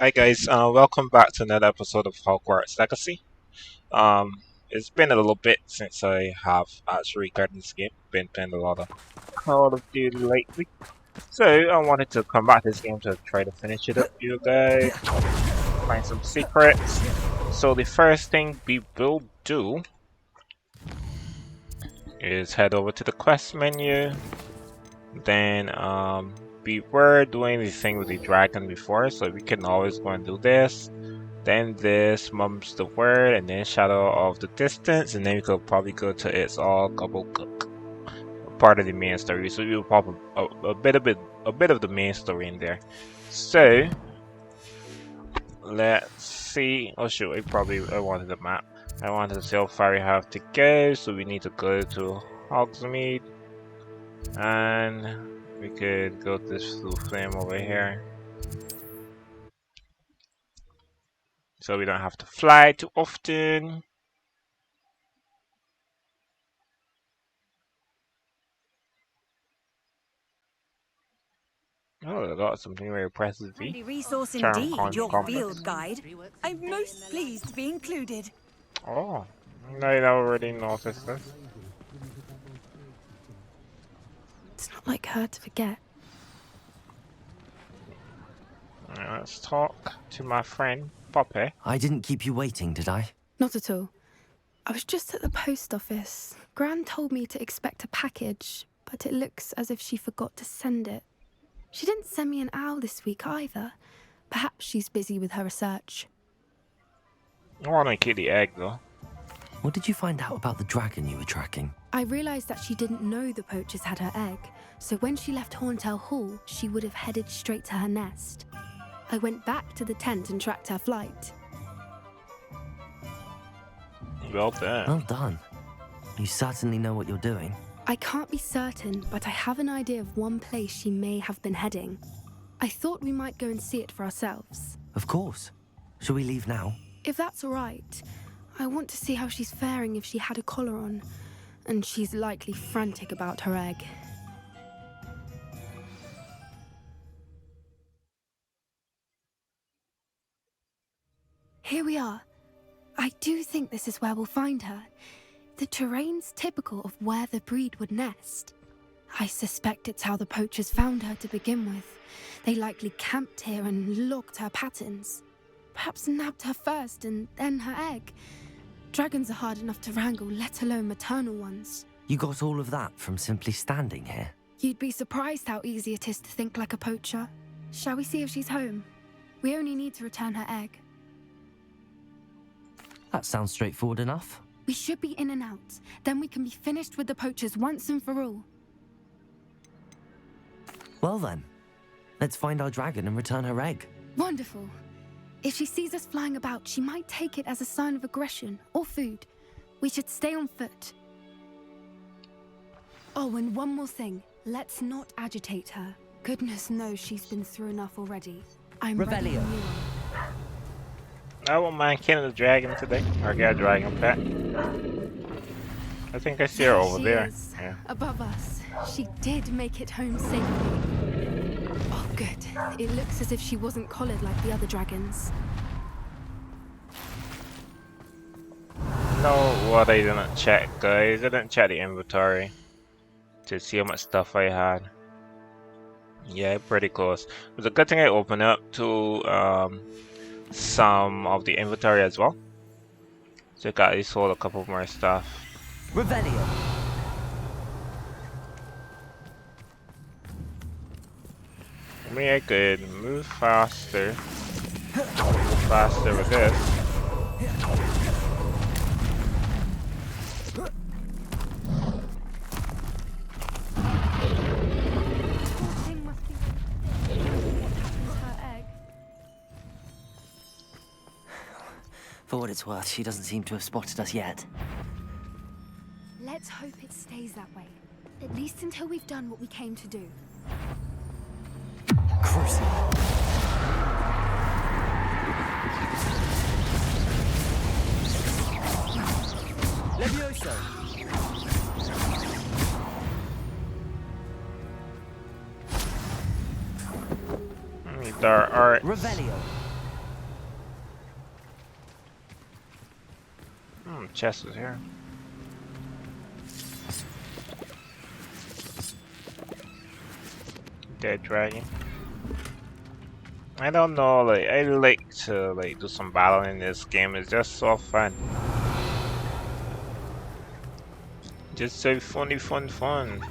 Hi guys, welcome back to another episode of Hogwarts Legacy. It's been a little bit since I have actually gotten this game. Been playing a lot of Call of Duty lately, so I wanted to come back to this game to try to finish it up for you guys, find some secrets. So the first thing we will do is head over to the quest menu. Then we were doing the thing with the dragon before, so we can always go and do this. Then this mum's the word, and then shadow of the distance, and then we could probably go to it's all GobbleGook, part of the main story. So we will pop a bit of the main story in there. So let's see. Oh shoot! I wanted the map. I wanted to see how far we have to go. So we need to go to Hogsmeade, and we could go to this blue flame over here. So we don't have to fly too often. Oh, I got something very impressive. Handy resource Charm indeed, your compass. field guide. I'm most pleased to be included. Oh, I already noticed this. It's not like her to forget. Right, let's talk to my friend Poppy. I didn't keep you waiting, did I? Not at all. I was just at the post office. Gran told me to expect a package, but it looks as if she forgot to send it. She didn't send me an owl this week either. Perhaps she's busy with her research. I want to keep the egg though. What did you find out about the dragon you were tracking? I realised that she didn't know the poachers had her egg, so when she left Horntail Hall, she would have headed straight to her nest. I went back to the tent and tracked her flight. Well done. Well done. You certainly know what you're doing. I can't be certain, but I have an idea of one place she may have been heading. I thought we might go and see it for ourselves. Of course. Shall we leave now? If that's all right, I want to see how she's faring if she had a collar on, and she's likely frantic about her egg. Here we are. I do think this is where we'll find her. The terrain's typical of where the breed would nest. I suspect it's how the poachers found her to begin with. They likely camped here and logged her patterns. Perhaps nabbed her first and then her egg. Dragons are hard enough to wrangle, let alone maternal ones. You got all of that from simply standing here? You'd be surprised how easy it is to think like a poacher. Shall we see if she's home? We only need to return her egg. That sounds straightforward enough. We should be in and out. Then we can be finished with the poachers once and for all. Well then, let's find our dragon and return her egg. Wonderful. If she sees us flying about, she might take it as a sign of aggression or food. We should stay on foot. Oh, and one more thing. Let's not agitate her. Goodness knows she's been through enough already. I'm ready. Revelio. I won't mind killing the dragon today. Or get a dragon pet. I think I see her over She there. is Yeah. above us. She did make it home safely. Oh, good. It looks as if she wasn't collared like the other dragons. No, what I didn't check, guys. I didn't check the inventory to see how much stuff I had. Yeah, pretty close. It was a good thing I opened up to some of the inventory as well. So I got at least hold a couple more stuff. Revelio. I mean, I could move faster. Move faster with this. Thing must be what happened to her egg. For what it's worth, she doesn't seem to have spotted us yet. Let's hope it stays that way. At least until we've done what we came to do. Crucible. Levioso. There are Revelio. Some chests is here. Dead dragon. I don't know, like I like to like do some battling in this game. It's just so fun. Just so funny, fun.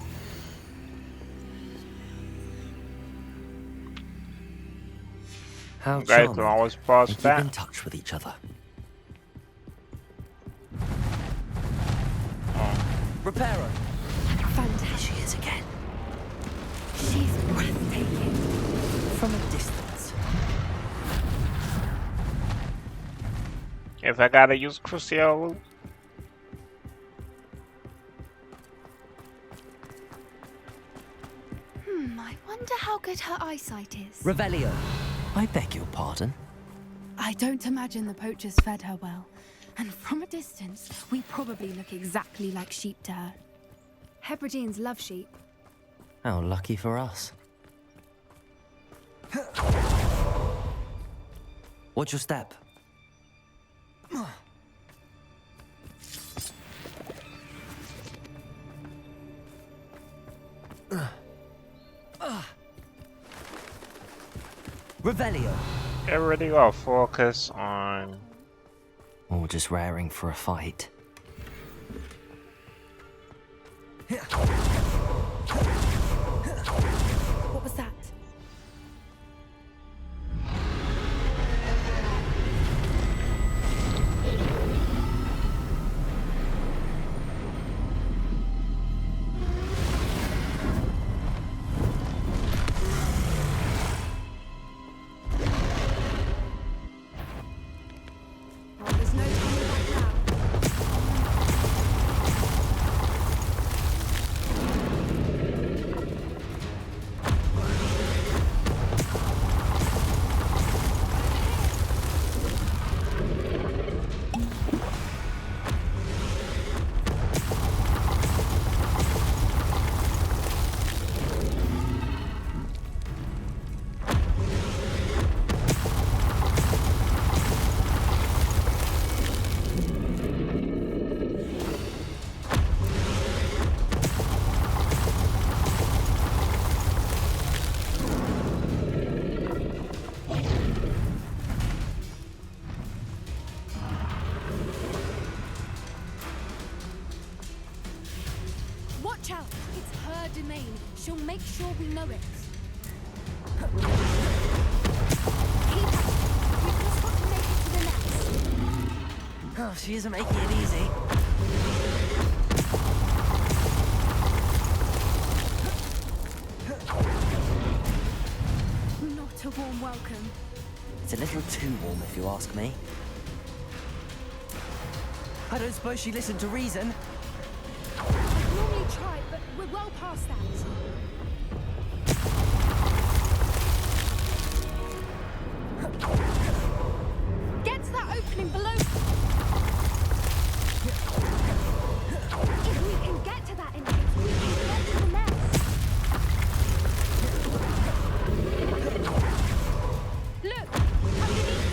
How You guys charming. can always pause And keep that. in touch with each other. Reparo. Fantastic. She is again. She's breathtaking. From a distance. If I gotta use Crucial, I wonder how good her eyesight is. Revelio. I beg your pardon. I don't imagine the poachers fed her well. And from a distance, we probably look exactly like sheep to her. Hebrideans love sheep. How lucky for us. Watch your step. Revelio. everybody gotta focus on. Or just raring for a fight. What was that? Oh, there's no turning back now. Watch out! It's her domain. She'll make sure we know it. Keep up. We've just got to make it to the nest. Oh, she isn't making it easy. Not a warm welcome. It's a little too warm if you ask me. I don't suppose she listened to reason. I'd normally try, but we're well past that. Get to that opening below. If we can get to that entrance, we can get to the nest. Look, underneath.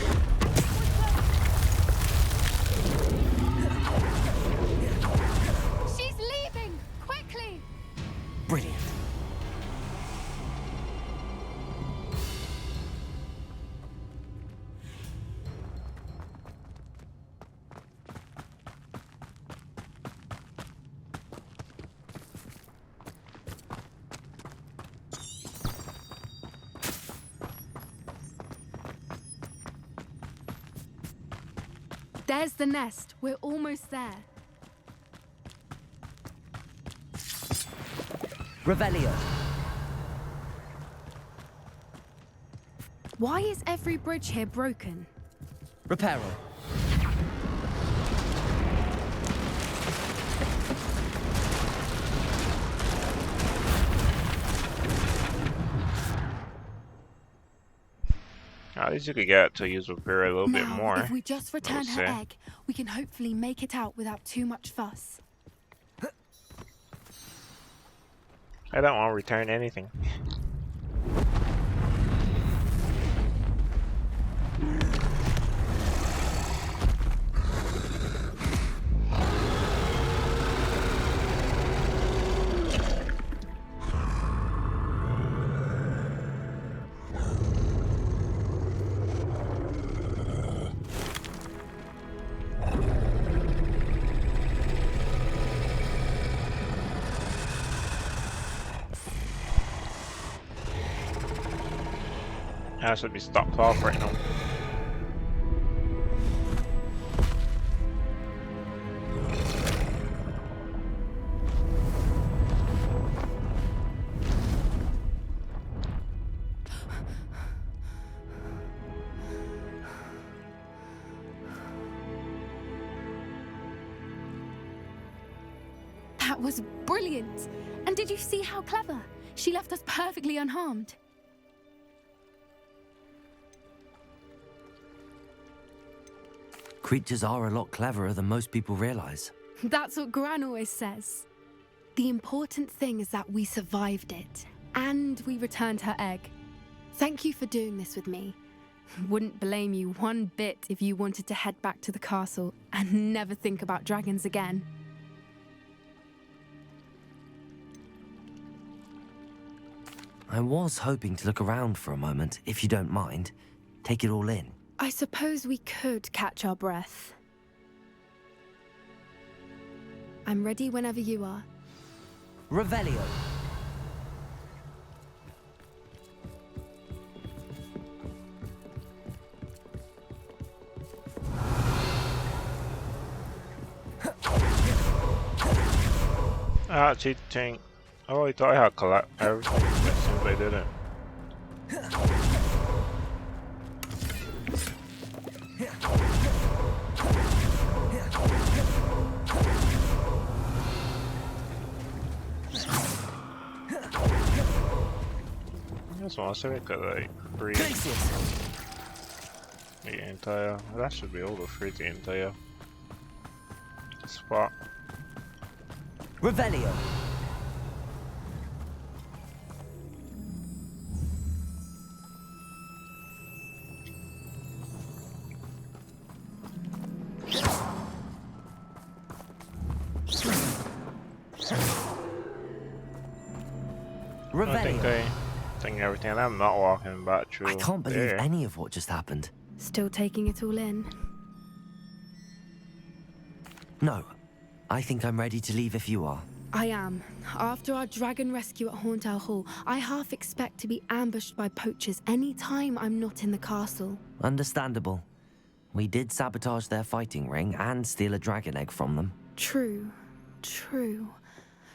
She's leaving! Quickly! Brilliant. There's the nest. We're almost there. Revelio. Why is every bridge here broken? Reparo. At least you could get to use repair a little bit Now, more. if we just return her say. egg, we can hopefully make it out without too much fuss. I don't want to return anything. Has to be stopped off right now. That was brilliant! And did you see how clever? She left us perfectly unharmed. Creatures are a lot cleverer than most people realize. That's what Gran always says. The important thing is that we survived it, and we returned her egg. Thank you for doing this with me. Wouldn't blame you one bit if you wanted to head back to the castle and never think about dragons again. I was hoping to look around for a moment, if you don't mind. Take it all in. I suppose we could catch our breath. I'm ready whenever you are. Revelio. I actually think. Oh, I thought I had collect everything. That seems I didn't. I just want to see if I could like free the entire. That should be able to free the entire spot. Revelio. I think everything. I'm not walking back through. I can't believe there. any of what just happened. Still taking it all in. No, I think I'm ready to leave if you are. I am. After our dragon rescue at Haunt Owl Hall, I half expect to be ambushed by poachers any time I'm not in the castle. Understandable. We did sabotage their fighting ring and steal a dragon egg from them. True.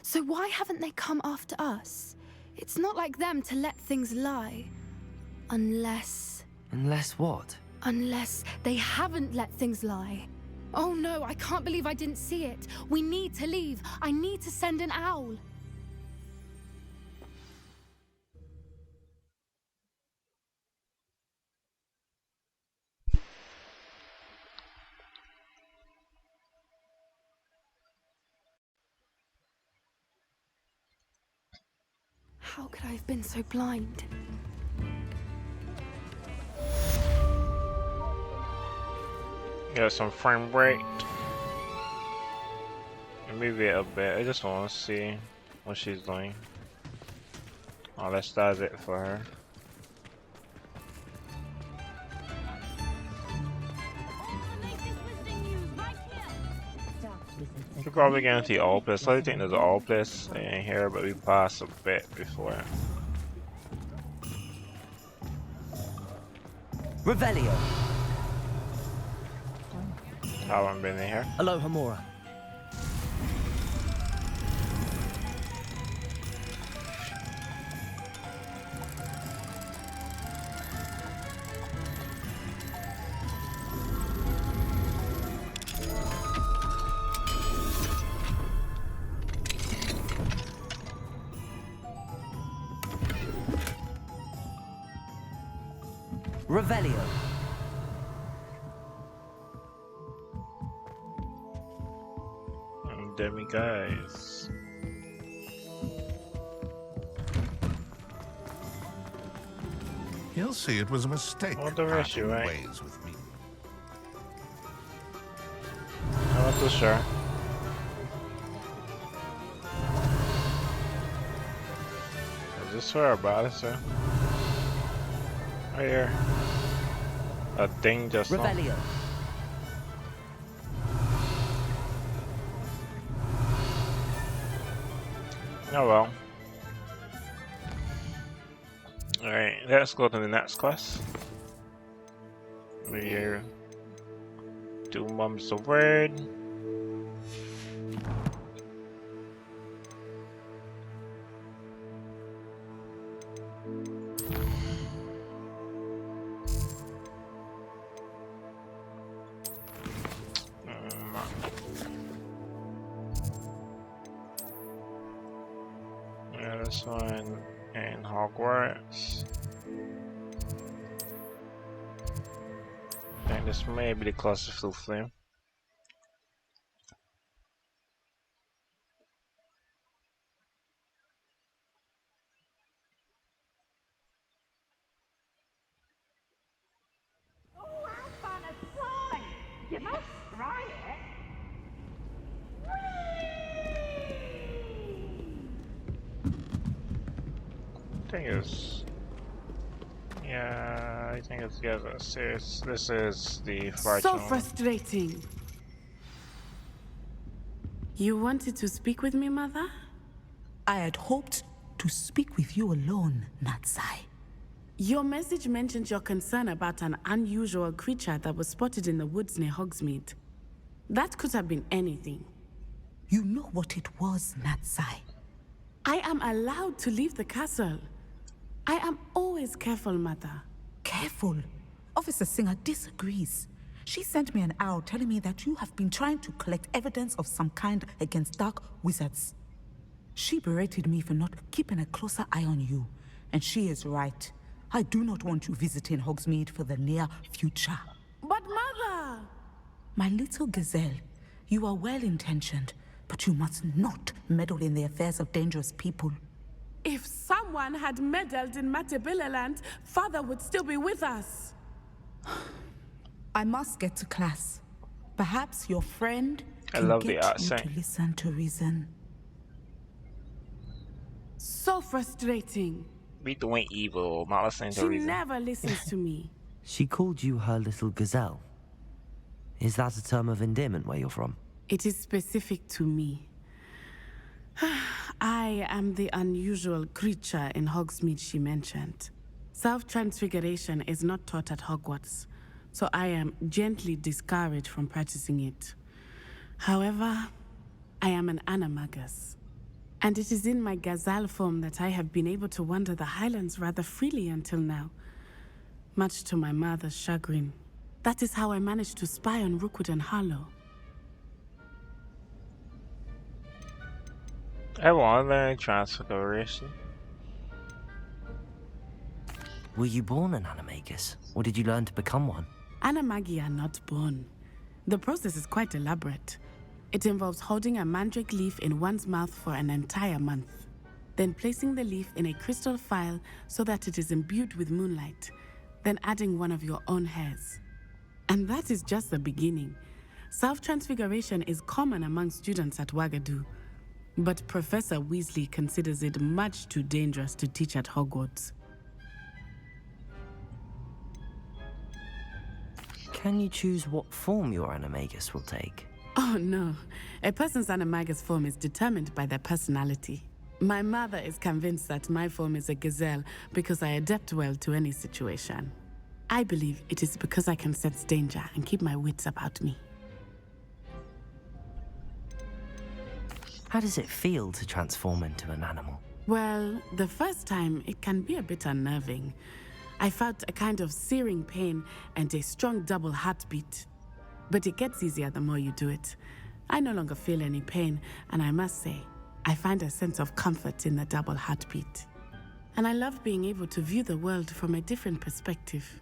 So why haven't they come after us? It's not like them to let things lie. Unless What? Unless they haven't let things lie. Oh no, I can't believe I didn't see it. We need to leave. I need to send an owl. How could I have been so blind? Got some frame rate. Maybe a bit. I just want to see what she's doing. Unless that's it for her. We're probably getting to the all place. I think there's an all place in here, but we passed a bit before. Revelio. Haven't been in here. Aloha Mora. Revelio. Demi guys. He'll see it was a mistake. What the rest you right? Ways with me. I'm not too sure. Is this where about it, sir? Right here. A thing just now. Revelio. Oh well. Alright, let's go to the next quest. We do Mum's the Word. Yeah, this one in Hogwarts. I think this may be the closest to Flame. Oh, how fun a slide! You must try it. I think it's this is the So fortune. frustrating. You wanted to speak with me, Mother? I had hoped to speak with you alone, Natsai. Your message mentioned your concern about an unusual creature that was spotted in the woods near Hogsmeade. That could have been anything. You know what it was, Natsai. I am allowed to leave the castle. I am always careful, Mother. Careful. Officer Singer disagrees. She sent me an owl telling me that you have been trying to collect evidence of some kind against dark wizards. She berated me for not keeping a closer eye on you, and she is right. I do not want you visiting Hogsmeade for the near future. But Mother! My little gazelle, you are well-intentioned, but you must not meddle in the affairs of dangerous people. If someone had meddled in Matabeleland, Father would still be with us. I must get to class. Perhaps your friend I can love the get you accent. to listen to reason. So frustrating. Be doing evil, not listening to She reason. never listens to me. She called you her little gazelle. Is that a term of endearment where you're from? It is specific to me. I am the unusual creature in Hogsmeade she mentioned. Self-transfiguration is not taught at Hogwarts, so I am gently discouraged from practicing it. However, I am an animagus, and it is in my gazelle form that I have been able to wander the Highlands rather freely until now, much to my mother's chagrin. That is how I managed to spy on Rookwood and Harlow. I want to learn transfiguration. Were you born an animagus, or did you learn to become one? Animagi are not born. The process is quite elaborate. It involves holding a mandrake leaf in one's mouth for an entire month, then placing the leaf in a crystal phial so that it is imbued with moonlight, then adding one of your own hairs. And that is just the beginning. Self-transfiguration is common among students at Wagadu, but Professor Weasley considers it much too dangerous to teach at Hogwarts. Can you choose what form your animagus will take? Oh no, a person's animagus form is determined by their personality. My mother is convinced that my form is a gazelle because I adapt well to any situation. I believe it is because I can sense danger and keep my wits about me. How does it feel to transform into an animal? Well, the first time it can be a bit unnerving. I felt a kind of searing pain and a strong double heartbeat. But it gets easier the more you do it. I no longer feel any pain, and I must say, I find a sense of comfort in the double heartbeat. And I love being able to view the world from a different perspective.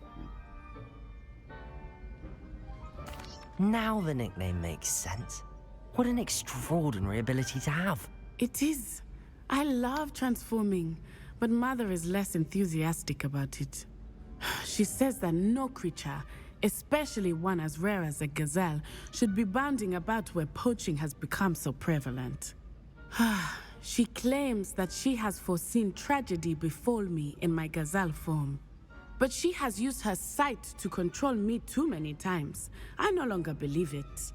Now the nickname makes sense. What an extraordinary ability to have. It is. I love transforming, but Mother is less enthusiastic about it. She says that no creature, especially one as rare as a gazelle, should be bounding about where poaching has become so prevalent. She claims that she has foreseen tragedy befall me in my gazelle form. But she has used her sight to control me too many times. I no longer believe it.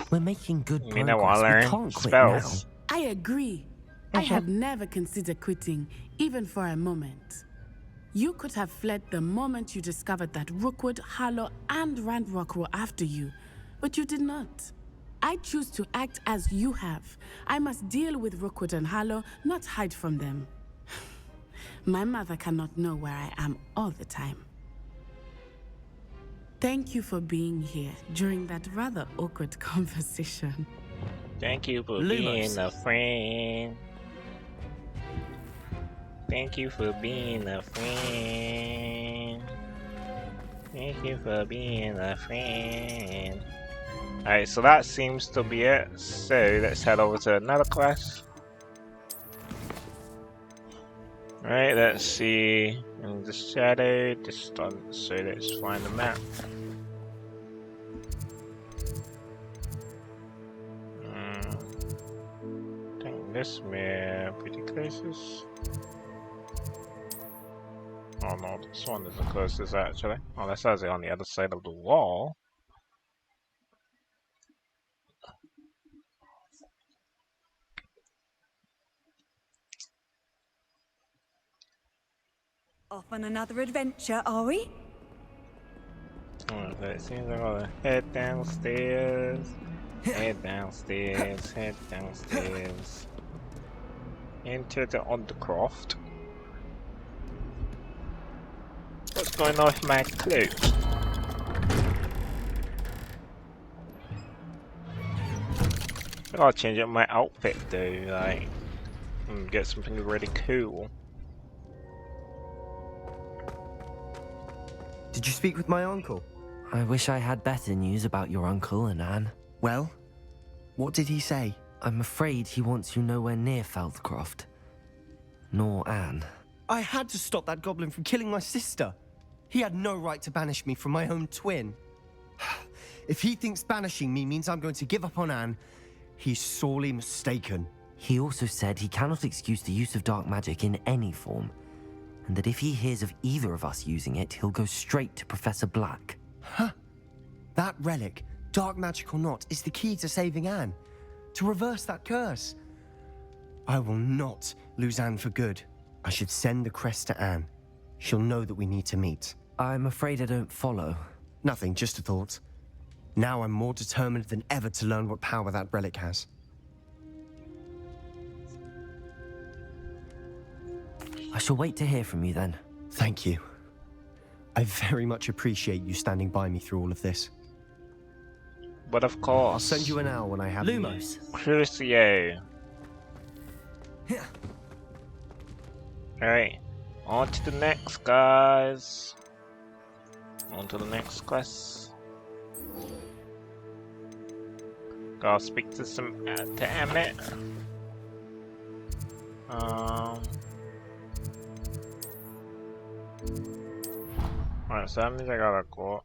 We're making good I mean, I want progress. to We learn can't quit now. spells. I agree. I had never considered quitting, even for a moment. You could have fled the moment you discovered that Rookwood, Harlow, and Ranrock were after you, but you did not. I choose to act as you have. I must deal with Rookwood and Harlow, not hide from them. My mother cannot know where I am all the time. Thank you for being here during that rather awkward conversation. Thank you for being a friend. Thank you for being a friend. Thank you for being a friend. Alright, so that seems to be it. So let's head over to another quest. Alright, let's see. In the shadow, distance. So let's find the map. I think this may be pretty closest. Oh no, this one is the closest actually. Oh, that says it on the other side of the wall. Off on another adventure, are we? Alright, so it seems I'm gonna head downstairs. Head downstairs, head downstairs. Into the Undercroft. What's going on with my clothes? I gotta change up my outfit though, like, and get something really cool. Did you speak with my uncle? I wish I had better news about your uncle and Anne. Well, what did he say? I'm afraid he wants you nowhere near Feldcroft. Nor Anne. I had to stop that goblin from killing my sister. He had no right to banish me from my own twin. If he thinks banishing me means I'm going to give up on Anne, he's sorely mistaken. He also said he cannot excuse the use of dark magic in any form, and that if he hears of either of us using it, he'll go straight to Professor Black. Huh. That relic, dark magic or not, is the key to saving Anne. To reverse that curse. I will not lose Anne for good. I should send the crest to Anne. She'll know that we need to meet. I'm afraid I don't follow. Nothing, just a thought. Now I'm more determined than ever to learn what power that relic has. I shall wait to hear from you then. Thank you. I very much appreciate you standing by me through all of this. But of course. I'll send you an owl when I have Lumos. Crucio. Alright. On to the next, guys. On to the next quest. Gotta speak to to Emmett. Alright, so that means I gotta go.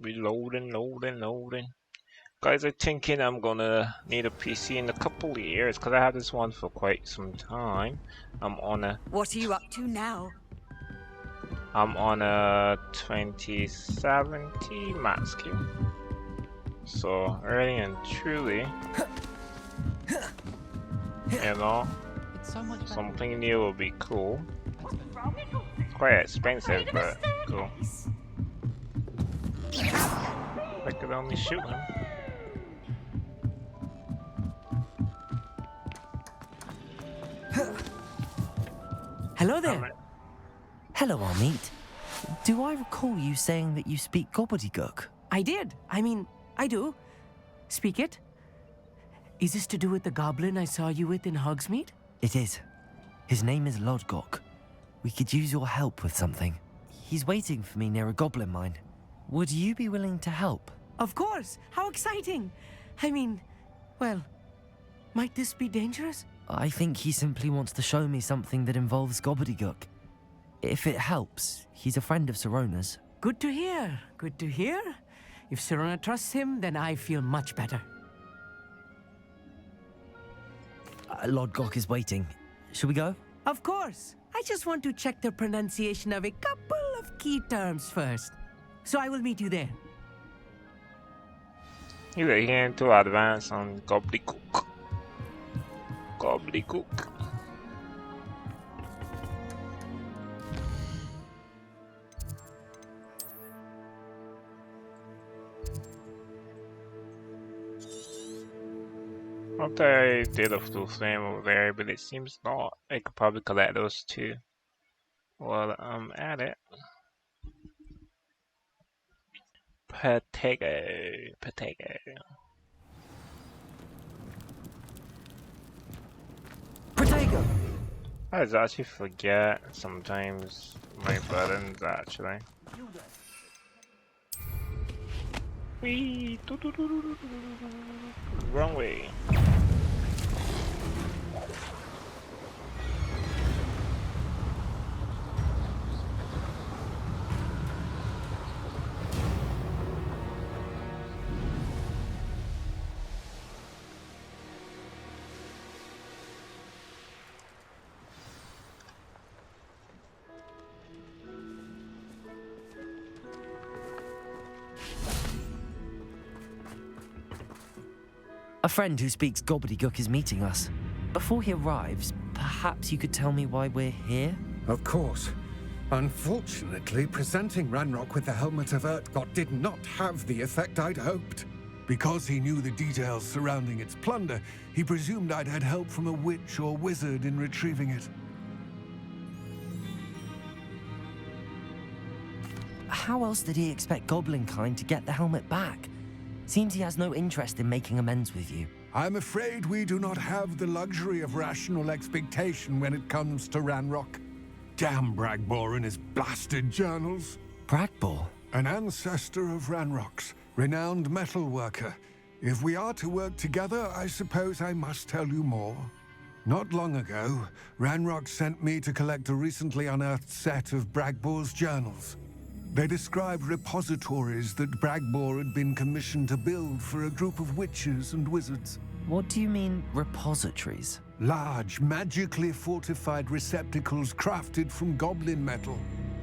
Loading. Guys are thinking I'm gonna need a PC in a couple of years because I had this one for quite some time. I'm on a What are you up to now? 2070 max Q. So really and truly, you know, something new will be cool. It's quite expensive, but cool. I could only shoot him. Hello there. Hello, Amit. Do I recall you saying that you speak GobbleGook? I did. I mean, I do. Speak it. Is this to do with the goblin I saw you with in Hogsmeade? It is. His name is Lodgok. We could use your help with something. He's waiting for me near a goblin mine. Would you be willing to help? Of course. How exciting. I mean, well, might this be dangerous? I think he simply wants to show me something that involves GobbleGook. If it helps, he's a friend of Sirona's. Good to hear. Good to hear. If Sirona trusts him, then I feel much better. Lodgok is waiting. Shall we go? Of course. I just want to check the pronunciation of a couple of key terms first. so I will meet you there. He's here to advance on GobbleGook. GobbleGook. After I did a full flame over there, but it seems not. I could probably collect those two while I'm at it. Potato. Protego! I just actually forget sometimes my buttons actually. Wee! Wrong way. A friend who speaks gobbledygook is meeting us. Before he arrives, perhaps you could tell me why we're here? Of course. Unfortunately, presenting Ranrock with the Helmet of Urtkot did not have the effect I'd hoped. Because he knew the details surrounding its plunder, he presumed I'd had help from a witch or wizard in retrieving it. How else did he expect Goblinkind to get the helmet back? Seems he has no interest in making amends with you. I'm afraid we do not have the luxury of rational expectation when it comes to Ranrock. Damn Bragbor and his blasted journals. Bragbor? An ancestor of Ranrock's, renowned metal worker. If we are to work together, I suppose I must tell you more. Not long ago, Ranrock sent me to collect a recently unearthed set of Bragbor's journals. They described repositories that Bragbor had been commissioned to build for a group of witches and wizards. What do you mean, repositories? Large, magically fortified receptacles crafted from goblin metal.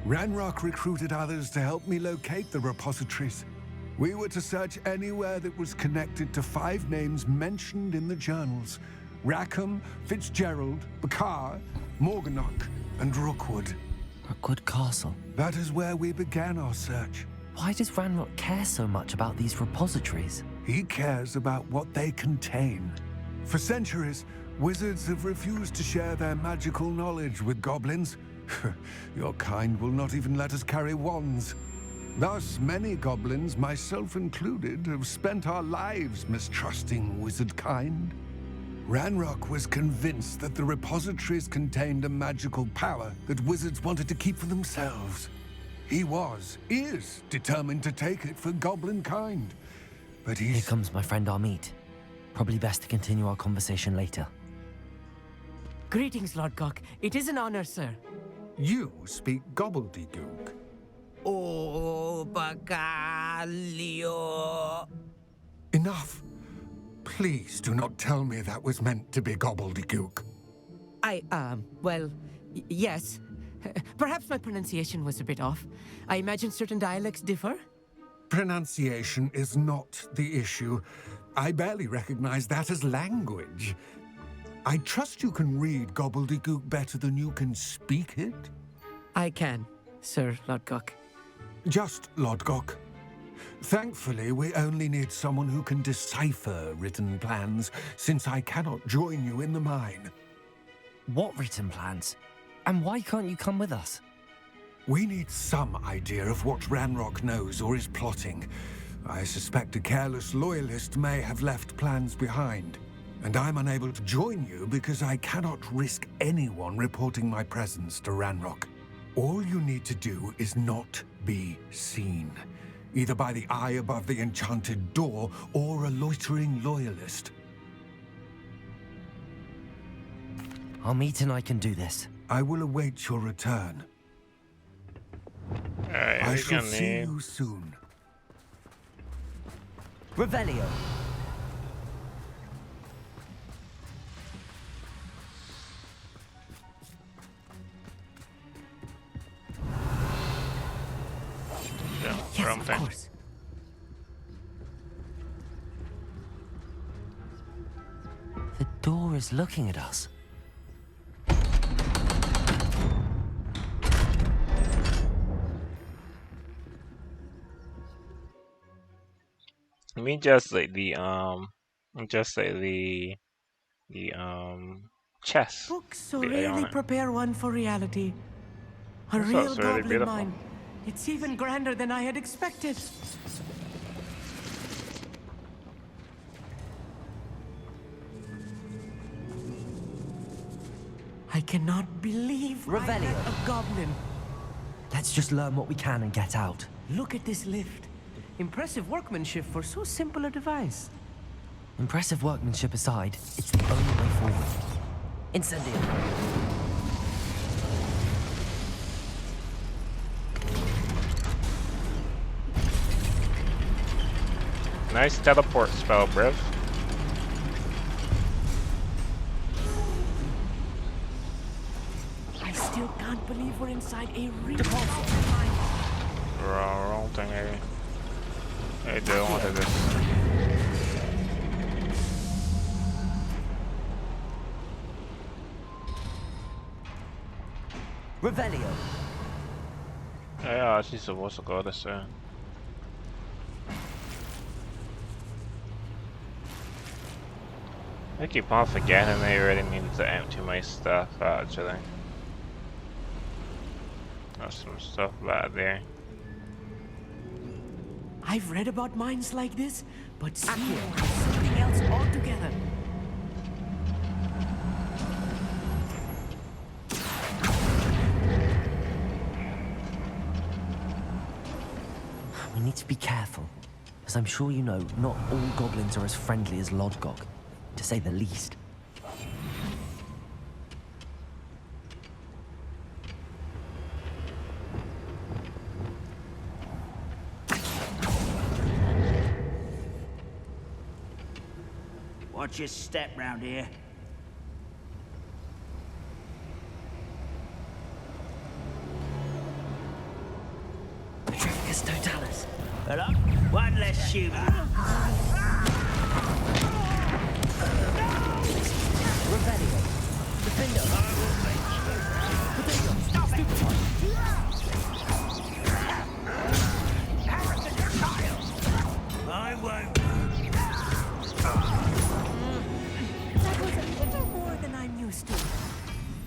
Ranrock recruited others to help me locate the repositories. We were to search anywhere that was connected to 5 names mentioned in the journals: Rackham, Fitzgerald, Bakar, Morganach, and Rookwood. Rookwood Castle. That is where we began our search. Why does Ranrock care so much about these repositories? He cares about what they contain. For centuries, wizards have refused to share their magical knowledge with goblins. Your kind will not even let us carry wands. Thus, many goblins, myself included, have spent our lives mistrusting wizard kind. Ranrock was convinced that the repositories contained a magical power that wizards wanted to keep for themselves. He is determined to take it for goblin kind. But Here comes my friend Amit. Probably best to continue our conversation later. Greetings, Lord Gok. It is an honor, sir. You speak gobbledygook. Oh, Bagalio. Enough. Please do not tell me that was meant to be gobbledygook. Yes. Perhaps my pronunciation was a bit off. I imagine certain dialects differ. Pronunciation is not the issue. I barely recognize that as language. I trust you can read gobbledygook better than you can speak it? I can, Sir Lord Gok. Just Lord Gok. Thankfully, we only need someone who can decipher written plans, since I cannot join you in the mine. What written plans? And why can't you come with us? We need some idea of what Ranrock knows or is plotting. I suspect a careless loyalist may have left plans behind. And I'm unable to join you because I cannot risk anyone reporting my presence to Ranrock. All you need to do is not be seen, either by the eye above the enchanted door or a loitering loyalist. Amit and I can do this. I will await your return. I shall see you soon. Revelio. Yeah, Yes, The door is looking at us. Let me just like the chest. Books so The rarely Ionic. prepare one for reality. A This real looks really goblin beautiful. mine. It's even grander than I had expected. I cannot believe I Revelio. met a goblin. Let's just learn what we can and get out. Look at this lift. Impressive workmanship for so simple a device. Impressive workmanship aside, it's the only way forward. Incendio. Nice teleport spell, Briv. I still can't believe we're inside a real goblin mine. Wrong thing, maybe. I don't want this. Revelio. Yeah, she's supposed to go this way. I keep on forgetting I really need to empty my stuff actually. There's some stuff back there. I've read about mines like this, but seeing one is something else altogether. We need to be careful. As I'm sure you know, not all goblins are as friendly as Lodgok, to say the least. Watch your step round here. Petrificus Totalis. Hello? One less human. Revelio. Defender. I won't. That was a little more than I'm used to.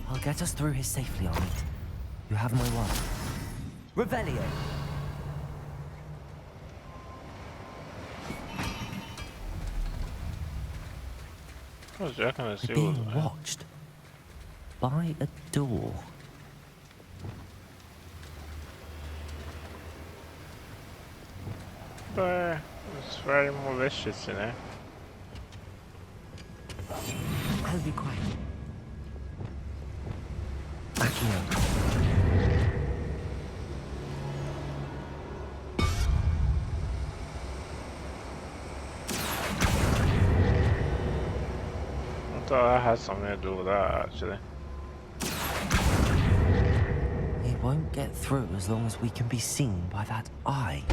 I'll get us through here safely, Armit. You have my word. Revelio. I was checking to see We're being what. watched by a door. But it's very malicious, you know. I'll be quiet. Accio. I thought that had something to do with that, actually. It won't get through as long as we can be seen by that eye.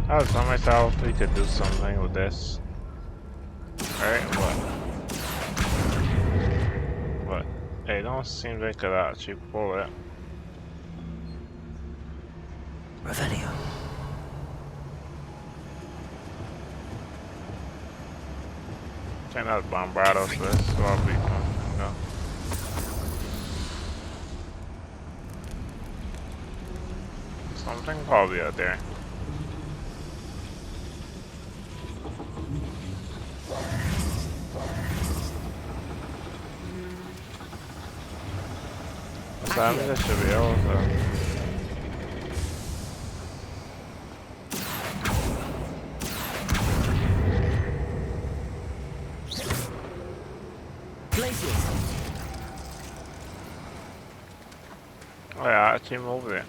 I was telling myself we could do something with this. Alright, but it don't seem like I could actually pull it. Revelio. Check out Bombardos for this, so I'll be no. Something probably out there. So I mean, this should be able to. Oh yeah, I actually moved it.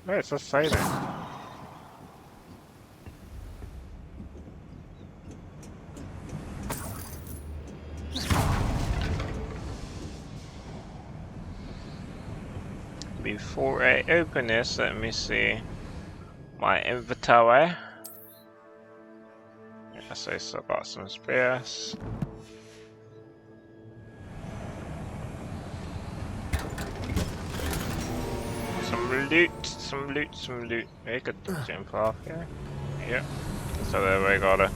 Hey, it's just silent. Before I open this, let me see my inventory. Yes, I still got some spares. Some loot. We could jump off here. Yep. So then we gotta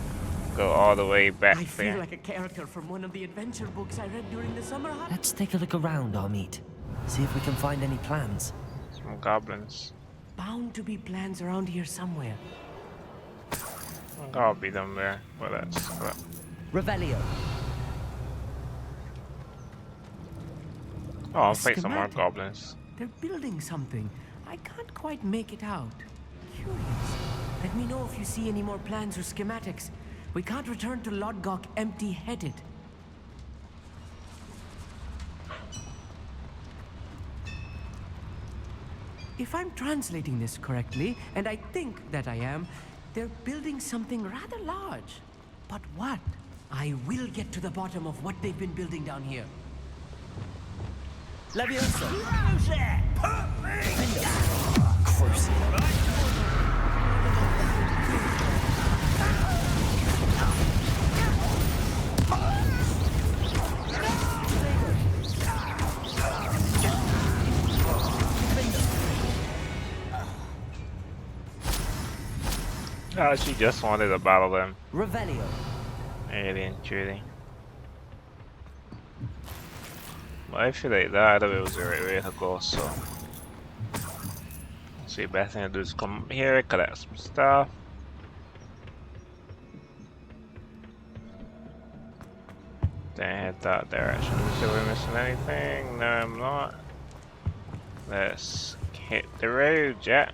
go all the way back I there. feel like a character from one of the adventure books I read during the summer holidays. Let's take a look around, Amit. See if we can find any plans. Some goblins. Bound to be plans around here somewhere. Gotta be them there, but that's crap. Revelio. Oh, I'll face some more Schematic. goblins. They're building something. I can't quite make it out. Curious. Let me know if you see any more plans or schematics. We can't return to Lodgok empty-headed. If I'm translating this correctly, and I think that I am, they're building something rather large. But what? I will get to the bottom of what they've been building down here. Leviosa. Closer! Put me down! Oh, she just wanted to battle them. Revelio. Alien Judy. But I feel like that it was the right way to go, so. See, best thing to do is come here, collect some stuff. Then head that direction. See if we're missing anything. No, I'm not. Let's hit the road, Jack.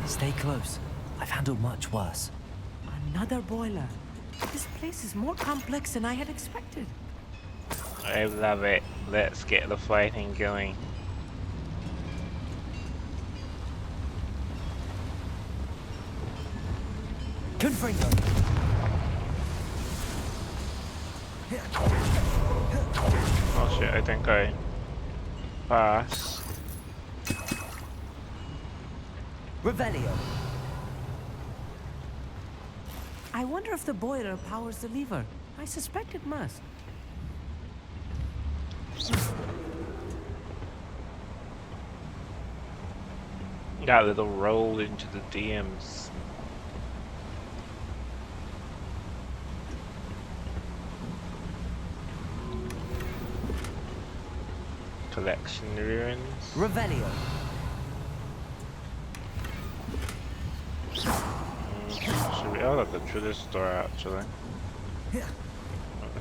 Stay close. I've handled much worse. Another boiler. This place is more complex than I had expected. I love it. Let's get the fighting going. Confringo. Oh shit, I think I pass. Revelio. I wonder if the boiler powers the lever. I suspect it must. Got a little roll into the DMs. Collection ruins. Revelio. Should we go through this door actually?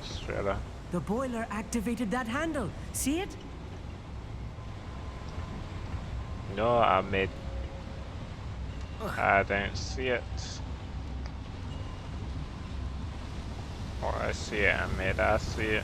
Straight up. The boiler activated that handle. See it? No, I don't see it. Or I see it, I see it.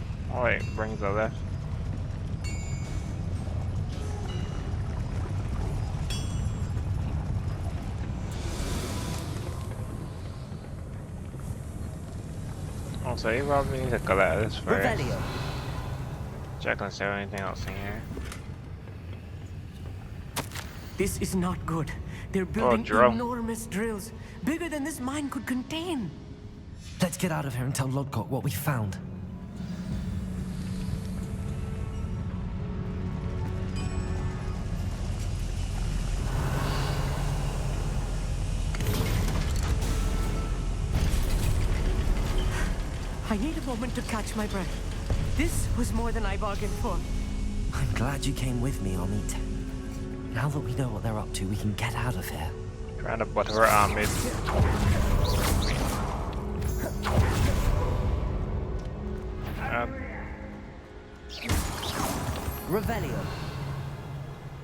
Oh wait, brings the left. Oh, so you probably need to collect this first. Revelio. Check and see if anything else in here. This is not good. They're building Jerome. enormous drills, bigger than this mine could contain. Let's get out of here and tell Lodgok what we found. I need a moment to catch my breath. This was more than I bargained for. I'm glad you came with me, Amit. Now that we know what they're up to, we can get out of here. Trying to butt her arm in. Revelio.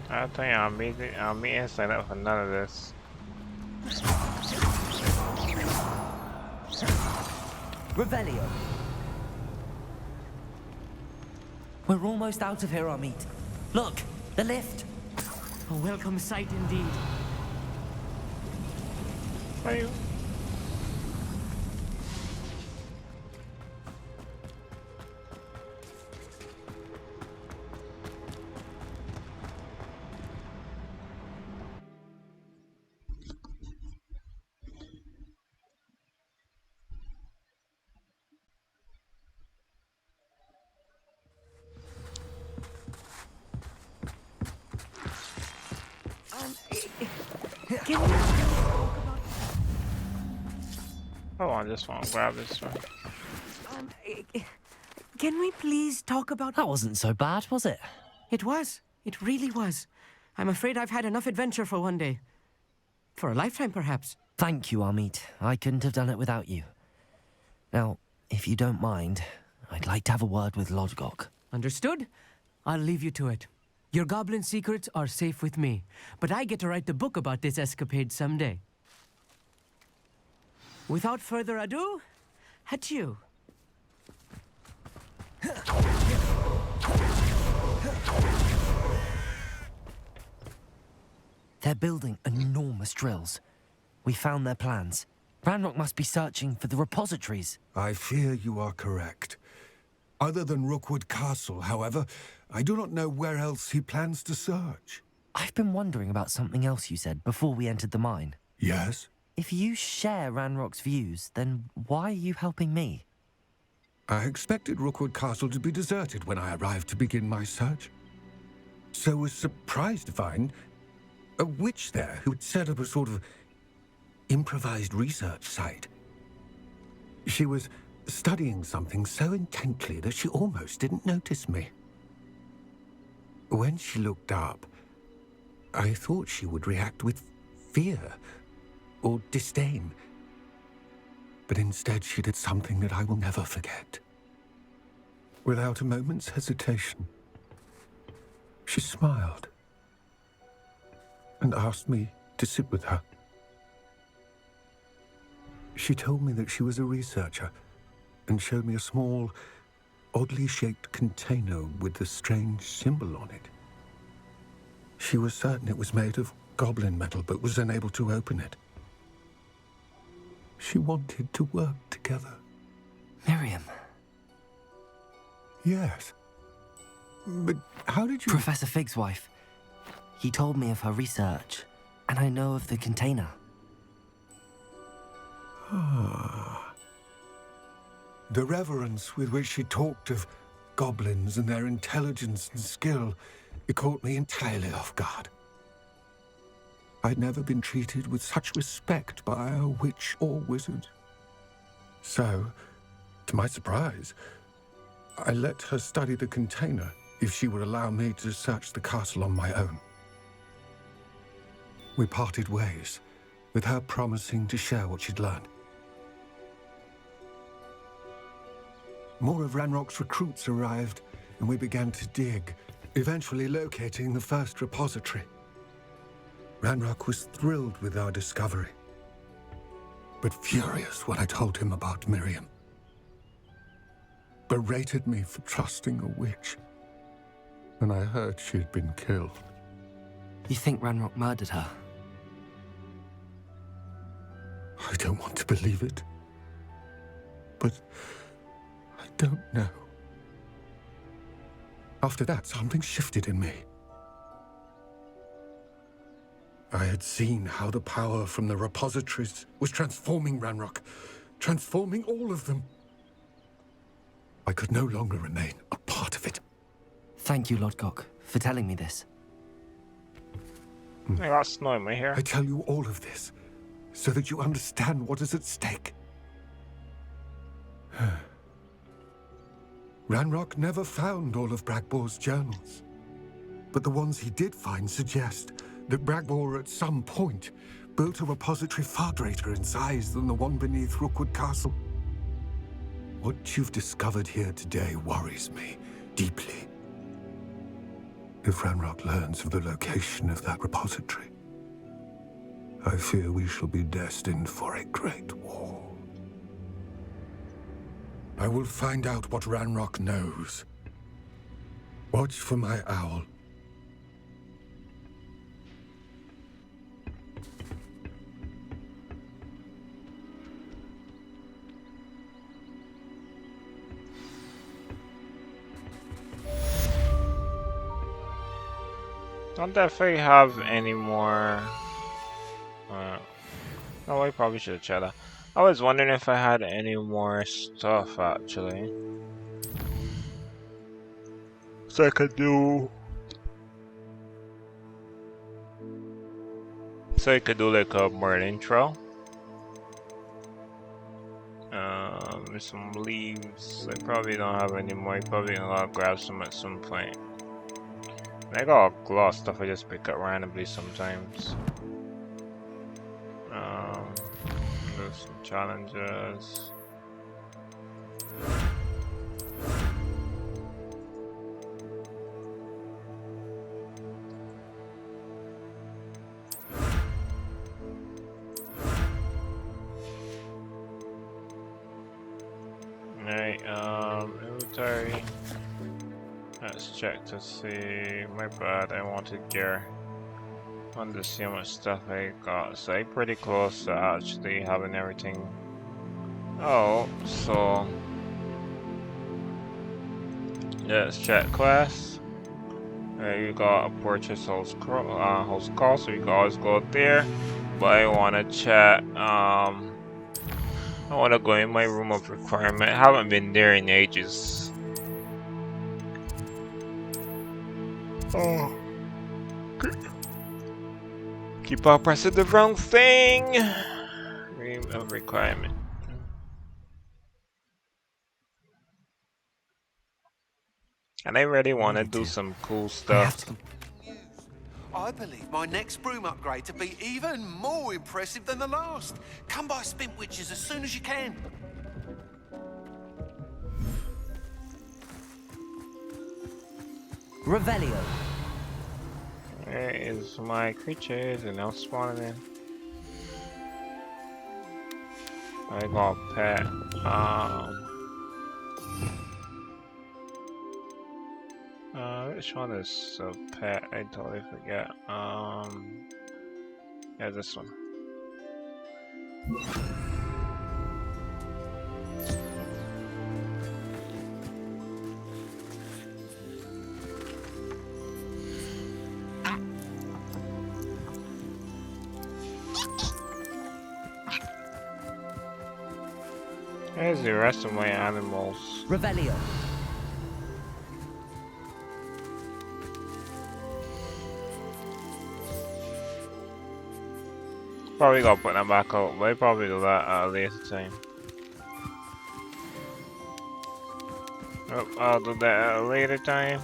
I think I'm meeting sign up for none of this. Revelio. We're almost out of here, Amit. Look, the lift. A welcome sight indeed. Hey. Can we talk about... Hold on, this one. Grab this one. Can we please talk about... That wasn't so bad, was it? It was. It really was. I'm afraid I've had enough adventure for one day. For a lifetime, perhaps. Thank you, Amit. I couldn't have done it without you. Now, if you don't mind, I'd like to have a word with Lodgok. Understood? I'll leave you to it. Your goblin secrets are safe with me, but I get to write the book about this escapade someday. Without further ado, adieu. They're building enormous drills. We found their plans. Ranrock must be searching for the repositories. I fear you are correct. Other than Rookwood Castle, however, I do not know where else he plans to search. I've been wondering about something else you said before we entered the mine. Yes? If you share Ranrock's views, then why are you helping me? I expected Rookwood Castle to be deserted when I arrived to begin my search. So was surprised to find a witch there who had set up a sort of improvised research site. She was studying something so intently that she almost didn't notice me. When she looked up, I thought she would react with fear or disdain. But instead she did something that I will never forget. Without a moment's hesitation, she smiled and asked me to sit with her. She told me that she was a researcher and showed me a small, oddly shaped container with a strange symbol on it. She was certain it was made of goblin metal, but was unable to open it. She wanted to work together. Miriam. Yes. But how did you... Professor Fig's wife. He told me of her research, and I know of the container. Ah. The reverence with which she talked of goblins and their intelligence and skill, it caught me entirely off guard. I'd never been treated with such respect by a witch or wizard. So, to my surprise, I let her study the container if she would allow me to search the castle on my own. We parted ways, with her promising to share what she'd learned. More of Ranrock's recruits arrived, and we began to dig, eventually locating the first repository. Ranrock was thrilled with our discovery, but furious when I told him about Miriam. berated me for trusting a witch. And I heard she'd been killed. You think Ranrock murdered her? I don't want to believe it. But I don't know. After that, something shifted in me. I had seen how the power from the repositories was transforming Ranrock, transforming all of them. I could no longer remain a part of it. Thank you, Lodgok, for telling me this. I got snow in my hair. I tell you all of this so that you understand what is at stake. Ranrock never found all of Bragbor's journals, but the ones he did find suggest that Bragbor at some point built a repository far greater in size than the one beneath Rookwood Castle. What you've discovered here today worries me deeply. If Ranrock learns of the location of that repository, I fear we shall be destined for a great war. I will find out what Ranrock knows. Watch for my owl. Don't definitely have any more. No, I probably should have checked that. I was wondering if I had any more stuff actually. So I could do. Like a more intro. With some leaves. I probably don't have any more. I probably gonna grab some at some point. I got a lot of stuff I just pick up randomly sometimes. Do some challenges. Alright, inventory. Let's check to see. My bad, I wanted gear. I wanted to see how much stuff I got. So I'm pretty close to actually having everything. Oh, so let's check quests. You got a purchase host call, so you can always go there. But I want to check. I want to go in my room of requirement. I haven't been there in ages. Oh. Keep on pressing the wrong thing. Room of requirement. And I really want to do some cool stuff. I believe my next broom upgrade to be even more impressive than the last. Come by Spint Witches as soon as you can. Revelio. Where is my creatures and now spawning in? I got a pet. Which one is a pet? I totally forget. Yeah, this one. Where's the rest of my animals? Revelio. Probably gotta put them back out, but I probably do that at a later time. Oh, I'll do that at a later time.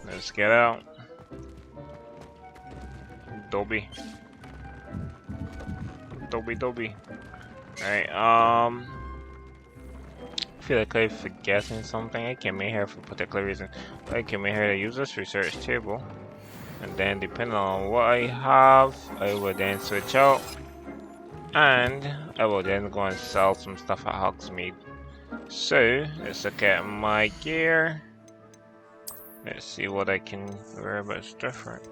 Let's get out. Dobby. Dobby. Alright, I feel like I'm forgetting something. I came in here for a particular reason. I came in here to use this research table. And then depending on what I have, I will then switch out. And I will then go and sell some stuff at Hogsmeade. So let's look at my gear. Let's see what I can wear, but it's different.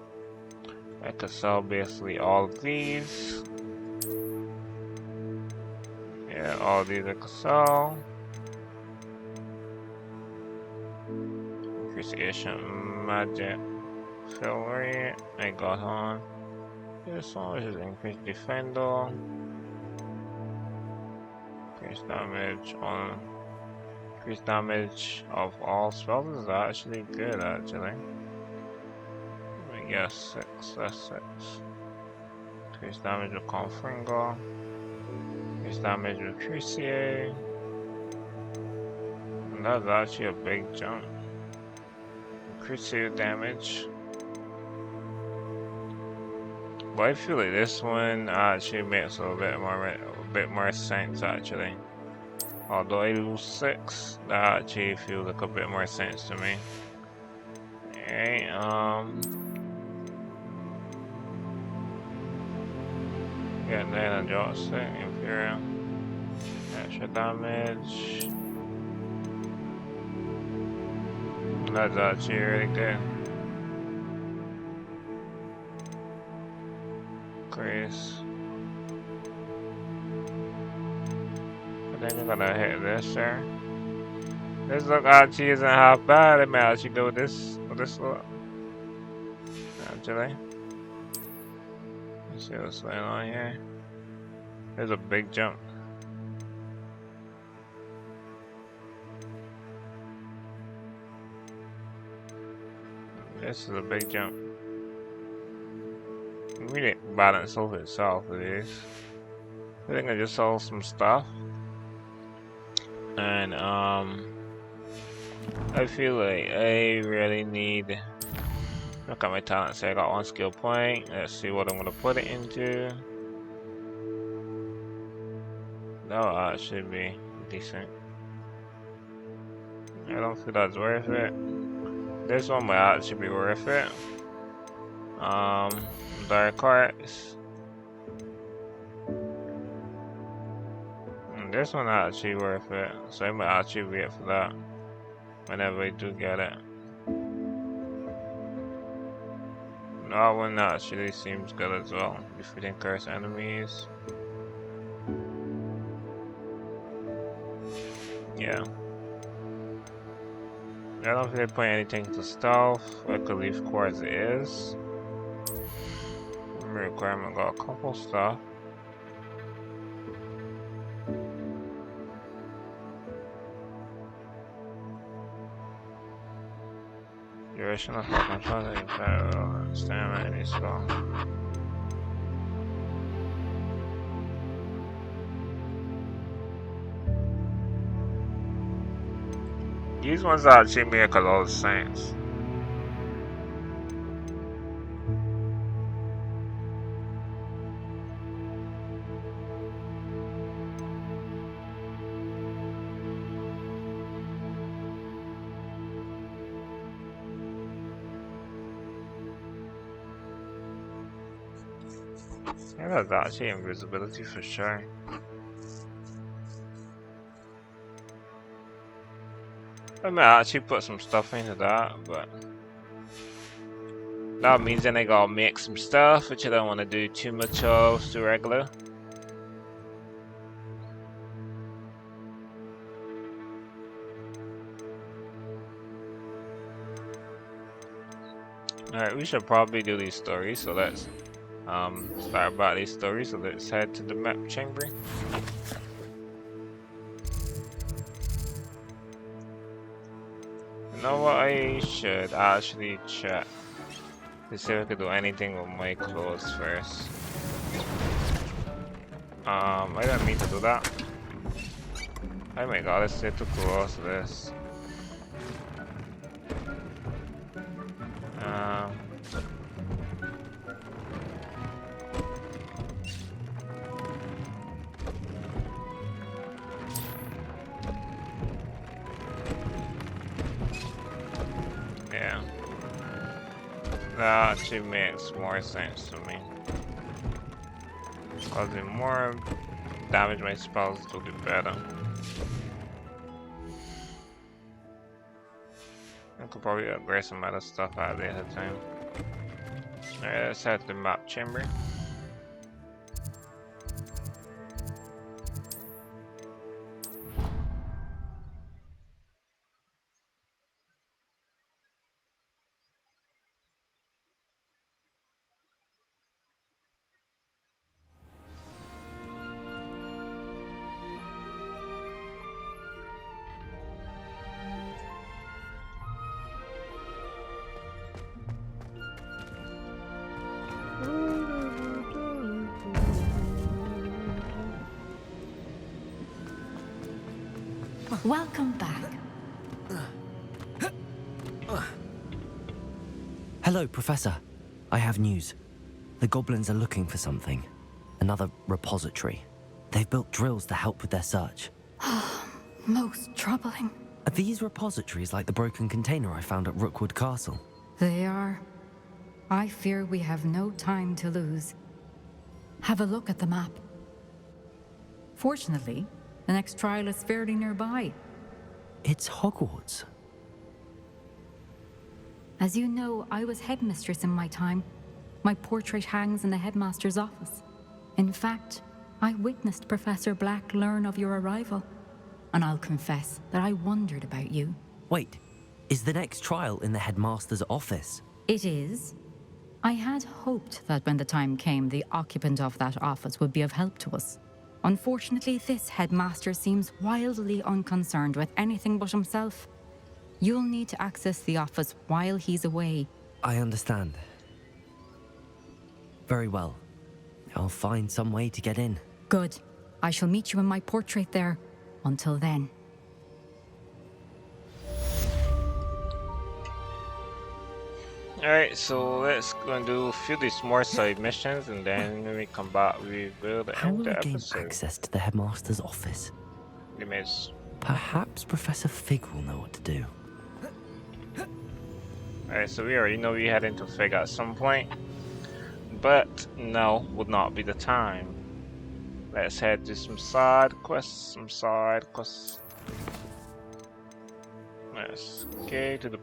I could sell basically all of these. Yeah, all these I could sell. Appreciation magic. Fillery, I got on. This one is increased defender. Increase damage of all spells is actually good actually. I guess 6, that's 6. Increase damage with Confringo. Increase damage with Crucier. And that's actually a big jump. Crucier damage. But I feel like this one actually makes a bit more sense actually. Although I lose 6, that actually feels like a bit more sense to me. Okay, yeah, then I draw 6, Imperial. Extra damage. That's actually really good. Increase. But then you're gonna hit this there. This look actually isn't half bad. I may actually go with this look. Actually. Let's see what's going on here. There's a big jump. This is a big jump. Really balance over itself it is. I think I just sold some stuff. And I feel like I really need, look at my talent, say I got 1 skill point. Let's see what I'm gonna put it into. That'll actually be decent. I don't feel that's worth it. This one might actually be worth it. Dark Arts. And this one actually worth it. So I might actually wait for that whenever I do get it. That one actually seems good as well. Defeating cursed enemies. Yeah. I don't think I put anything to stealth. I could leave core as it is. Requirement got a couple stuff. Duration of control and stamina any spell. These ones actually make a lot of sense. Yeah, that's actually invisibility for sure. I might actually put some stuff into that, but that means then I gotta make some stuff, which I don't want to do too much of, too regular. Alright, we should probably do these stories, so let's start about these stories, so let's head to the map chamber. You know what, I should actually check to see if I could do anything with my clothes first. I don't mean to do that. Oh my god, it's too close to this. Yeah, that actually makes more sense to me. Causing more damage, my spells will do better. I could probably upgrade some other stuff out there at the time. Alright, let's head to the map chamber. Welcome back. Hello, Professor. I have news. The goblins are looking for something. Another repository. They've built drills to help with their search. Most troubling. Are these repositories like the broken container I found at Rookwood Castle? They are. I fear we have no time to lose. Have a look at the map. Fortunately, the next trial is fairly nearby. It's Hogwarts. As you know, I was headmistress in my time. My portrait hangs in the headmaster's office. In fact, I witnessed Professor Black learn of your arrival. And I'll confess that I wondered about you. Wait, is the next trial in the headmaster's office? It is. I had hoped that when the time came, the occupant of that office would be of help to us. Unfortunately, this headmaster seems wildly unconcerned with anything but himself. You'll need to access the office while he's away. I understand. Very well. I'll find some way to get in. Good. I shall meet you in my portrait there. Until then. Alright, so let's go and do a few of these more side missions, and then when we come back, we will How end will the I gain episode. access to the headmaster's office? Perhaps Professor Fig will know what to do. Alright, so we already know we head into Fig at some point, but now would not be the time. Let's head to some side quests, Let's go to the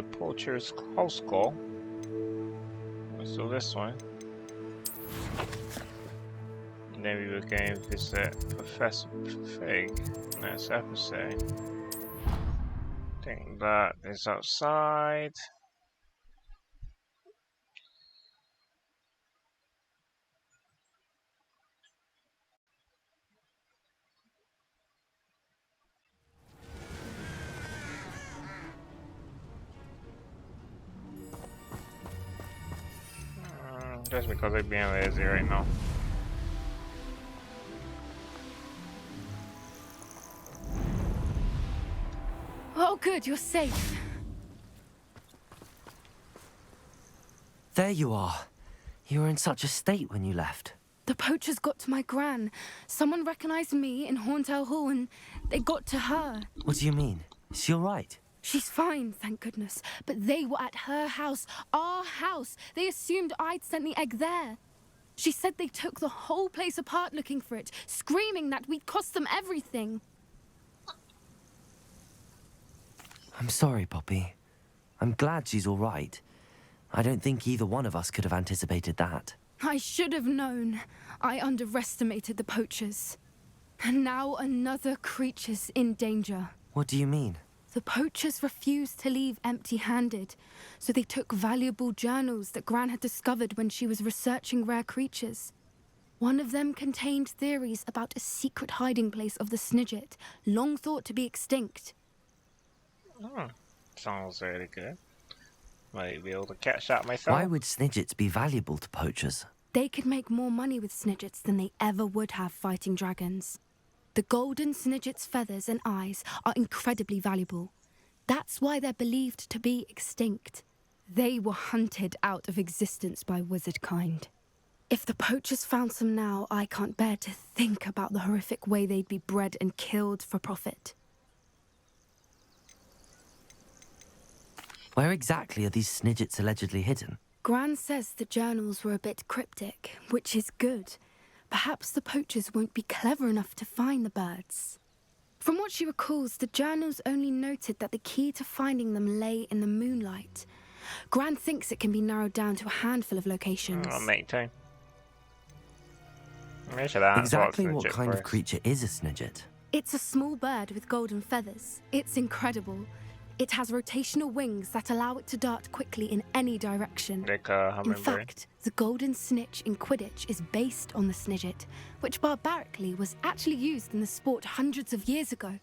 poacher's house call. Let's do this one. And then we will go and visit Professor Fig next episode. I think that is outside. Just because I'm being lazy right now. Oh, good, you're safe. There you are. You were in such a state when you left. The poachers got to my gran. Someone recognized me in Horntail Hall and they got to her. What do you mean? Is she alright? She's fine, thank goodness. But they were at her house, our house. They assumed I'd sent the egg there. She said they took the whole place apart looking for it, screaming that we'd cost them everything. I'm sorry, Poppy. I'm glad she's alright. I don't think either one of us could have anticipated that. I should have known. I underestimated the poachers. And now another creature's in danger. What do you mean? The poachers refused to leave empty-handed, so they took valuable journals that Gran had discovered when she was researching rare creatures. One of them contained theories about a secret hiding place of the Snidget, long thought to be extinct. Oh, sounds really good. Might be able to catch that myself. Why would Snidgets be valuable to poachers? They could make more money with Snidgets than they ever would have fighting dragons. The golden Snidget's feathers and eyes are incredibly valuable. That's why they're believed to be extinct. They were hunted out of existence by wizard kind. If the poachers found some now, I can't bear to think about the horrific way they'd be bred and killed for profit. Where exactly are these Snidgets allegedly hidden? Gran says the journals were a bit cryptic, which is good. Perhaps the poachers won't be clever enough to find the birds. From what she recalls, the journals only noted that the key to finding them lay in the moonlight. Gran thinks it can be narrowed down to a handful of locations. Oh, mate, time. Exactly what kind of creature is a snidget? It's a small bird with golden feathers. It's incredible. It has rotational wings that allow it to dart quickly in any direction. Like a hummingbird. In fact, the golden snitch in Quidditch is based on the snidget, which barbarically was actually used in the sport hundreds of years ago.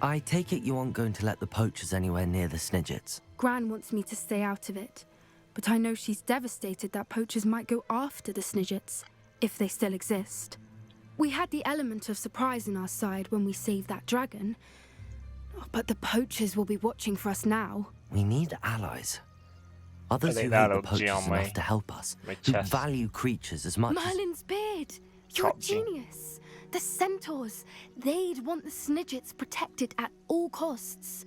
I take it you aren't going to let the poachers anywhere near the snidgets? Gran wants me to stay out of it, but I know she's devastated that poachers might go after the snidgets, if they still exist. We had the element of surprise on our side when we saved that dragon, but the poachers will be watching for us now. We need allies. Others who hate the poachers enough to help us, who value creatures as much Merlin's beard! You're a genius! The centaurs! They'd want the snidgets protected at all costs.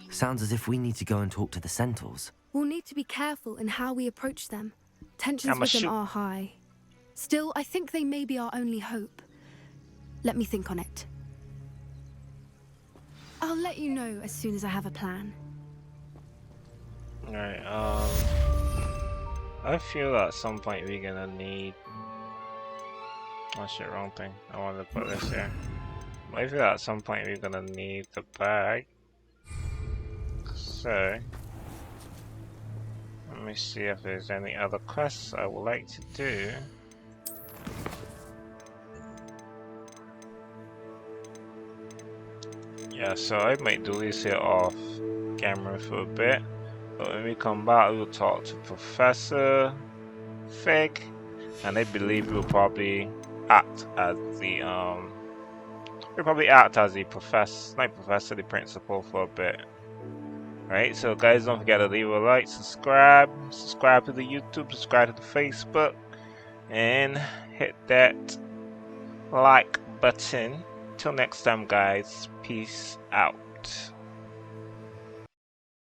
Sounds as if we need to go and talk to the centaurs. We'll need to be careful in how we approach them. Tensions with them are high. Still, I think they may be our only hope. Let me think on it. I'll let you know as soon as I have a plan. Alright, I feel at some point we're gonna need... Oh shit, wrong thing. I wanted to put this here. I feel at some point we're gonna need the bag. So... let me see if there's any other quests I would like to do. Yeah, so I might do this here off camera for a bit, but when we come back we'll talk to Professor Fig, and I believe we'll probably act as the the principal for a bit. Right, so guys, don't forget to leave a like, subscribe to the YouTube, subscribe to the Facebook, and hit that like button. Till next time, guys, peace out.